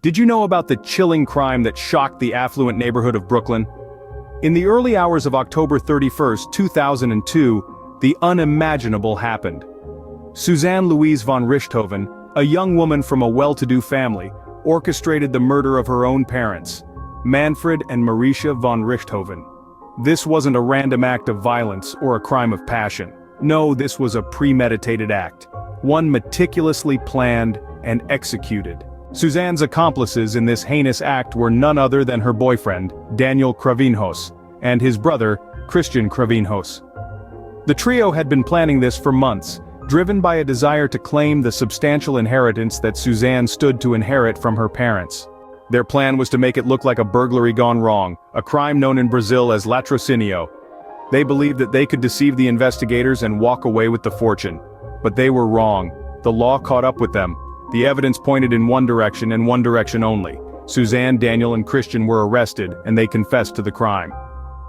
Did you know about the chilling crime that shocked the affluent neighborhood of Brooklyn? In the early hours of October 31, 2002, the unimaginable happened. Suzane Louise von Richthofen, a young woman from a well-to-do family, orchestrated the murder of her own parents, Manfred and Marísia von Richthofen. This wasn't a random act of violence or a crime of passion. No, this was a premeditated act, one meticulously planned and executed. Suzane's accomplices in this heinous act were none other than her boyfriend, Daniel Cravinhos, and his brother, Christian Cravinhos. The trio had been planning this for months, driven by a desire to claim the substantial inheritance that Suzane stood to inherit from her parents. Their plan was to make it look like a burglary gone wrong, a crime known in Brazil as latrocínio. They believed that they could deceive the investigators and walk away with the fortune. But they were wrong. The law caught up with them. The evidence pointed in one direction and one direction only. Suzane, Daniel, and Christian were arrested, and they confessed to the crime.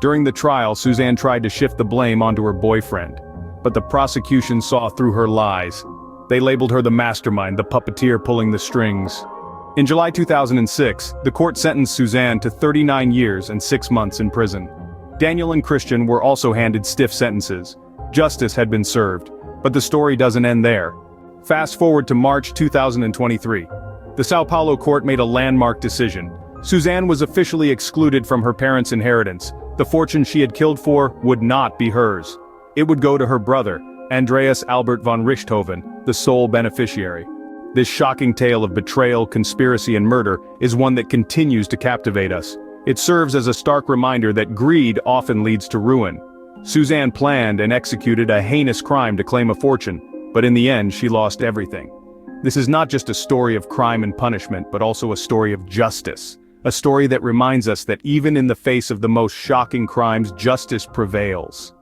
During the trial, Suzane tried to shift the blame onto her boyfriend. But the prosecution saw through her lies. They labeled her the mastermind, the puppeteer pulling the strings. In July 2006, the court sentenced Suzane to 39 years and 6 months in prison. Daniel and Christian were also handed stiff sentences. Justice had been served. But the story doesn't end there. Fast forward to March 2023. The São Paulo court made a landmark decision. Suzane was officially excluded from her parents' inheritance. The fortune she had killed for would not be hers. It would go to her brother, Andreas Albert von Richthofen, the sole beneficiary. This shocking tale of betrayal, conspiracy, and murder is one that continues to captivate us. It serves as a stark reminder that greed often leads to ruin. Suzane planned and executed a heinous crime to claim a fortune, but in the end she lost everything. This is not just a story of crime and punishment, but also a story of justice. A story that reminds us that even in the face of the most shocking crimes, justice prevails.